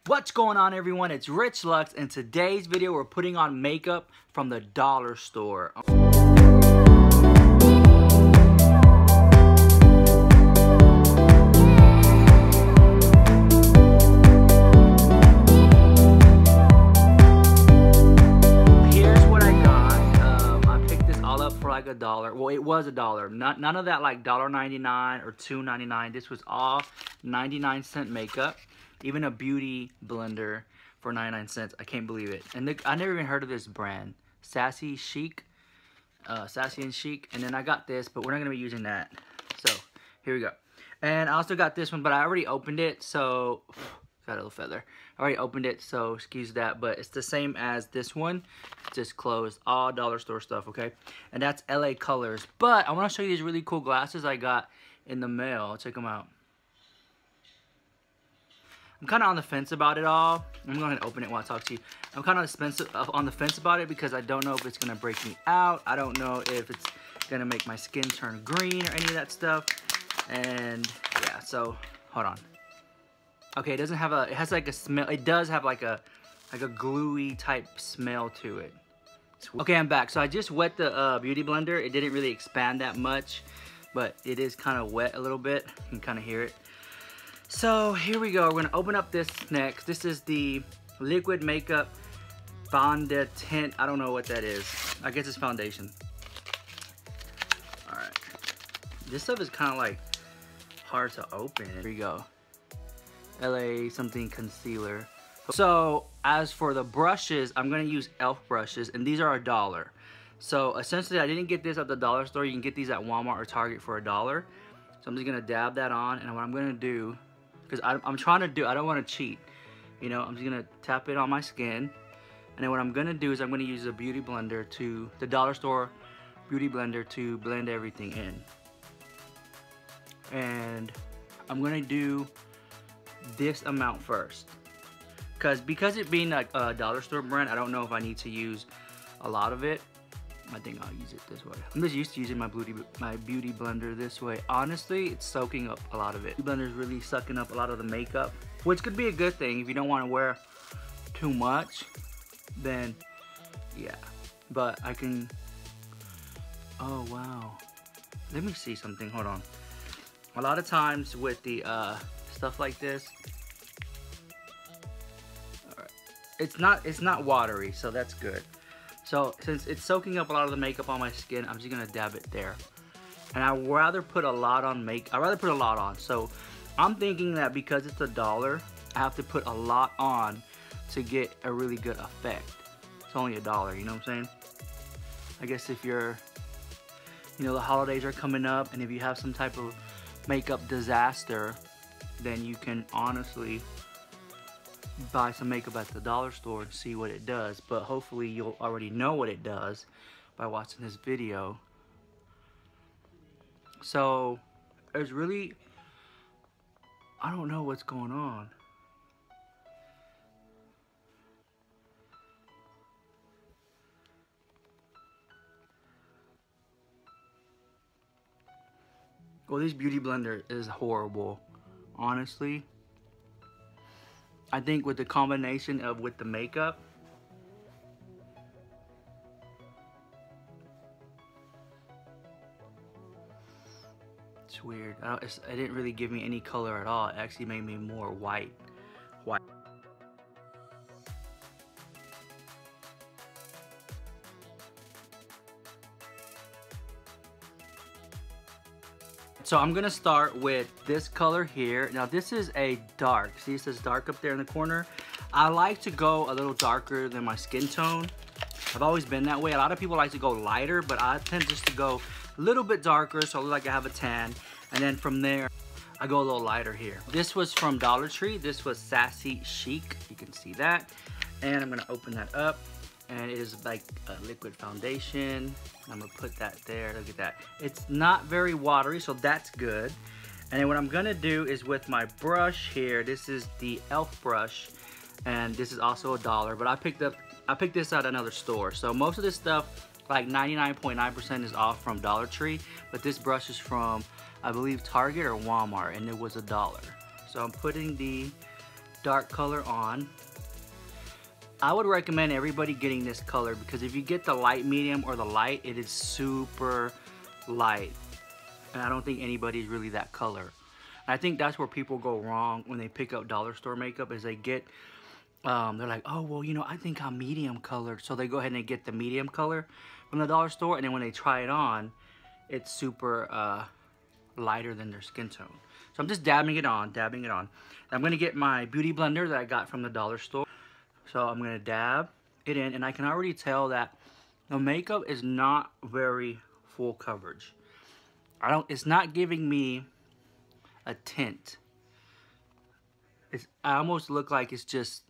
What's going on, everyone? It's Rich Lux. In today's video, we're putting on makeup from the dollar store. Here's what I got. I picked this all up for like $1. Well, it was $1. None of that like $1.99 or $2.99. This was all 99-cent makeup. Even a beauty blender for 99 cents. I can't believe it. And I never even heard of this brand. Sassy Chic. Sassy and Chic. And then I got this, but we're not going to be using that. So, here we go. And I also got this one, but I already opened it. So, got a little feather. I already opened it, so excuse that. But it's the same as this one. Just closed. All dollar store stuff, okay? And that's LA Colors. But I want to show you these really cool glasses I got in the mail. Check them out. I'm kind of on the fence about it all. I'm going to go ahead and open it while I talk to you. I'm kind of on the fence about it because I don't know if it's going to break me out. I don't know if it's going to make my skin turn green or any of that stuff. And yeah, so hold on. Okay, it doesn't have it has like a smell. It does have like a gluey type smell to it. Okay, I'm back. So I just wet the beauty blender. It didn't really expand that much, but it is kind of wet a little bit. You can kind of hear it. So here we go. We're gonna open up this next. This is the Liquid Makeup Fondant Tint. I don't know what that is. I guess it's foundation. All right. This stuff is kind of like hard to open. Here we go. LA something concealer. So as for the brushes, I'm gonna use e.l.f. brushes, and these are $1. So essentially, I didn't get this at the dollar store. You can get these at Walmart or Target for $1. So I'm just gonna dab that on, and what I'm gonna do, because I'm trying to do, I don't want to cheat, you know, I'm just gonna tap it on my skin, and then what I'm gonna do is I'm gonna use a beauty blender the dollar store beauty blender to blend everything in. And I'm gonna do this amount first, because it being like a dollar store brand, I don't know if I need to use a lot of it. I think I'll use it this way. I'm just used to using my beauty blender this way. Honestly, it's soaking up a lot of it. The blender is really sucking up a lot of the makeup, which could be a good thing if you don't want to wear too much. Then, yeah. But I can. Oh wow. Let me see something. Hold on. A lot of times with the stuff like this, all right, it's not watery, so that's good. So since it's soaking up a lot of the makeup on my skin, I'm just gonna dab it there. And I'd rather put a lot on So I'm thinking that because it's $1, I have to put a lot on to get a really good effect. It's only $1, you know what I'm saying? I guess if you're, you know, the holidays are coming up, and if you have some type of makeup disaster, then you can honestly buy some makeup at the dollar store and see what it does. But hopefully you'll already know what it does by watching this video. So there's really, I don't know what's going on. Well, this beauty blender is horrible, honestly. I think with the combination of with the makeup, it's weird. It didn't really give me any color at all. It actually made me more white. So I'm gonna start with this color here. Now this is a dark. See, it says dark up there in the corner. I like to go a little darker than my skin tone. I've always been that way. A lot of people like to go lighter, but I tend just to go a little bit darker, so I look like I have a tan. And then from there, I go a little lighter here. This was from Dollar Tree. This was Sassy Chic. You can see that. And I'm gonna open that up. And it is like a liquid foundation. I'm gonna put that there. Look at that. It's not very watery, so that's good. And then what I'm gonna do is with my brush here, this is the e.l.f. brush, and this is also $1, but I picked this at another store. So most of this stuff, like 99.9% is off from Dollar Tree, but this brush is from, I believe, Target or Walmart, and it was $1. So I'm putting the dark color on. I would recommend everybody getting this color because if you get the light medium or the light, it is super light. And I don't think anybody's really that color. And I think that's where people go wrong when they pick up dollar store makeup is they get, they're like, oh, well, you know, I think I'm medium colored. So they go ahead and they get the medium color from the dollar store. And then when they try it on, it's super lighter than their skin tone. So I'm just dabbing it on, I'm gonna get my beauty blender that I got from the dollar store. So I'm gonna dab it in, and I can already tell that the makeup is not very full coverage. It's not giving me a tint. I almost look like it's just,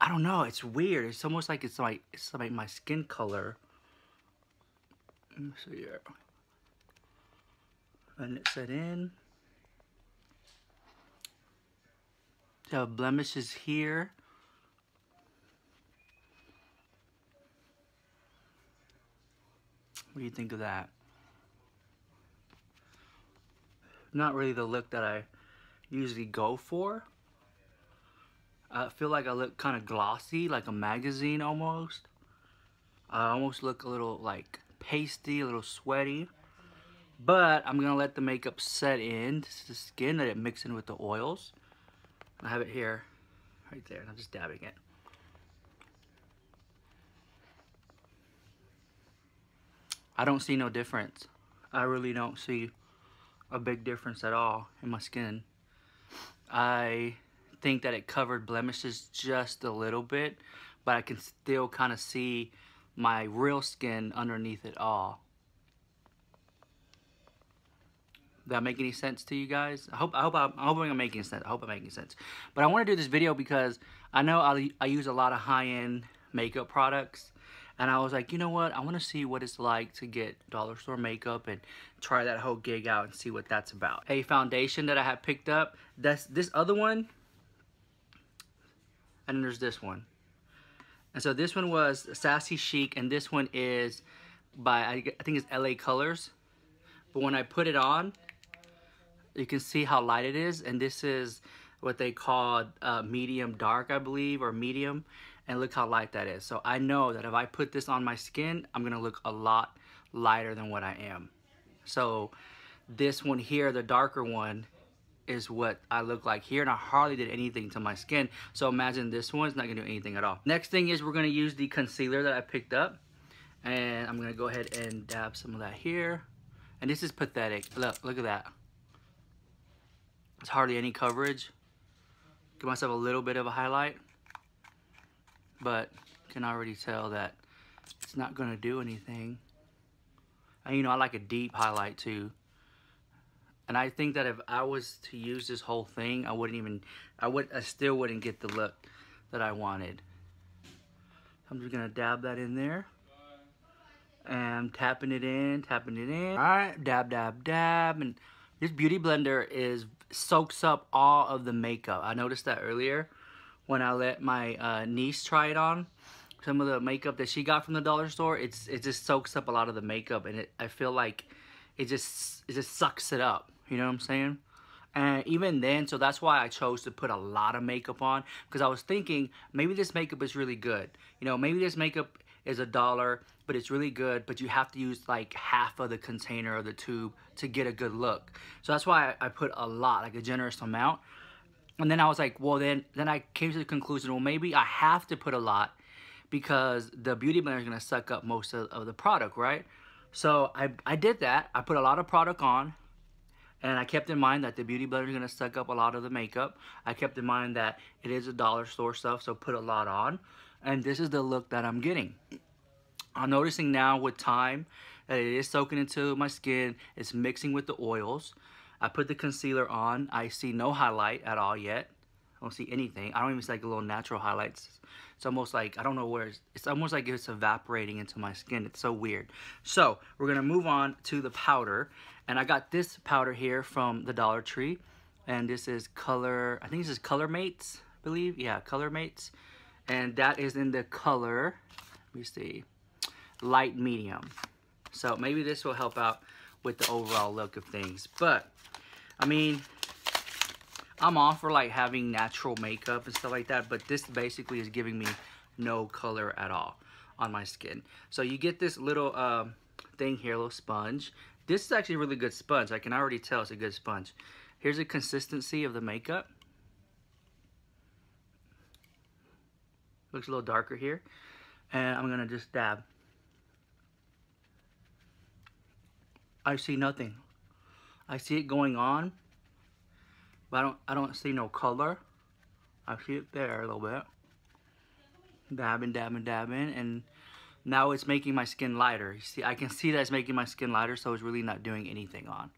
I don't know, it's weird. It's almost like it's like my skin color. Let me see here. And it set in. The blemishes here. What do you think of that? Not really the look that I usually go for. I feel like I look kind of glossy, like a magazine almost. I almost look a little like pasty, a little sweaty. But I'm gonna let the makeup set in to the skin, let it mix in with the oils. I have it here, right there, and I'm just dabbing it. I don't see no difference. I really don't see a big difference at all in my skin. I think that it covered blemishes just a little bit, but I can still kind of see my real skin underneath it all. Does that make any sense to you guys? I hope I'm making sense. I hope I'm making sense. But I want to do this video because I know I use a lot of high-end makeup products. And I was like, you know what? I want to see what it's like to get dollar store makeup and try that whole gig out and see what that's about. A foundation that I have picked up. That's this other one. And then there's this one. And so this one was Sassy Chic. And this one is by, I think it's LA Colors. But when I put it on, you can see how light it is. And this is what they call medium dark, I believe, or medium. And look how light that is. So I know that if I put this on my skin, I'm gonna look a lot lighter than what I am. So this one here, the darker one, is what I look like here, and I hardly did anything to my skin. So imagine this one's not gonna do anything at all. Next thing is we're gonna use the concealer that I picked up. And I'm gonna go ahead and dab some of that here. And this is pathetic. Look at that. It's hardly any coverage. Give myself a little bit of a highlight. But can already tell that it's not gonna do anything. And you know, I like a deep highlight too. And I think that if I was to use this whole thing, I still wouldn't get the look that I wanted. I'm just gonna dab that in there. And tapping it in. All right, dab, dab, dab. And this beauty blender soaks up all of the makeup. I noticed that earlier when I let my niece try it on. Some of the makeup that she got from the dollar store, it just soaks up a lot of the makeup, and I feel like it just sucks it up. You know what I'm saying? And even then, so that's why I chose to put a lot of makeup on, because I was thinking maybe this makeup is really good. You know, maybe this makeup is $1, but it's really good, but you have to use like half of the container or the tube to get a good look. So that's why I put a lot, like a generous amount. And then I was like, well, then I came to the conclusion, well, maybe I have to put a lot because the beauty blender is going to suck up most of the product, right? So I did that. I put a lot of product on, and I kept in mind that the beauty blender is going to suck up a lot of the makeup. I kept in mind that it is a dollar store stuff, so put a lot on. And this is the look that I'm getting. I'm noticing now with time that it is soaking into my skin. It's mixing with the oils. I put the concealer on. I see no highlight at all yet. I don't see anything. I don't even see like a little natural highlights. It's almost like, I don't know where, it's almost like it's evaporating into my skin. It's so weird. So we're gonna move on to the powder. And I got this powder here from the Dollar Tree. And this is Color, I think this is Color Mates, I believe. Yeah, Color Mates. And that is in the color, let me see, light medium. So maybe this will help out with the overall look of things. But I mean, I'm all for like having natural makeup and stuff like that, but this basically is giving me no color at all on my skin. So you get this little thing here, a little sponge. This is actually a really good sponge. I can already tell it's a good sponge. Here's the consistency of the makeup. Looks a little darker here. And I'm gonna just dab. I see nothing. I see it going on, but I don't see no color. I see it there a little bit. Dabbing, dabbing, dabbing, and now it's making my skin lighter. You see, I can see that it's making my skin lighter, so it's really not doing anything on.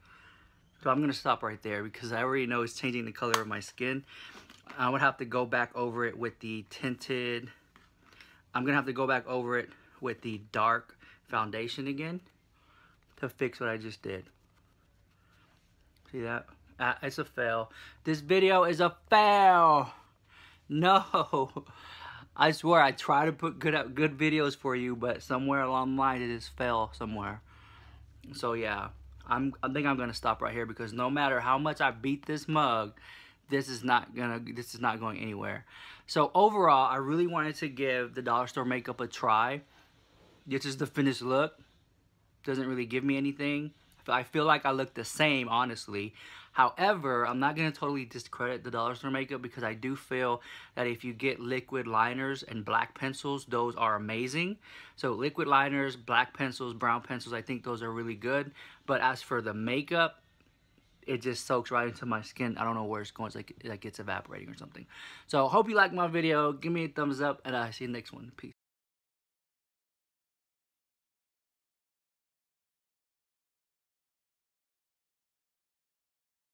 So I'm gonna stop right there because I already know it's changing the color of my skin. I would have to go back over it with the tinted. I'm gonna have to go back over it with the dark foundation again to fix what I just did. See that? It's a fail. This video is a fail. No. I swear I try to put good videos for you, but somewhere along the line it just fell somewhere. So yeah, I think I'm gonna stop right here because no matter how much I beat this mug, this is not going anywhere. So overall, I really wanted to give the dollar store makeup a try. This is the finished look. Doesn't really give me anything. I feel like I look the same, honestly. However, I'm not going to totally discredit the dollar store makeup because I do feel that if you get liquid liners and black pencils, those are amazing. So liquid liners, black pencils, brown pencils, I think those are really good. But as for the makeup, it just soaks right into my skin. I don't know where it's going. It's like it's evaporating or something. So hope you like my video. Give me a thumbs up, and I'll see you next one. Peace.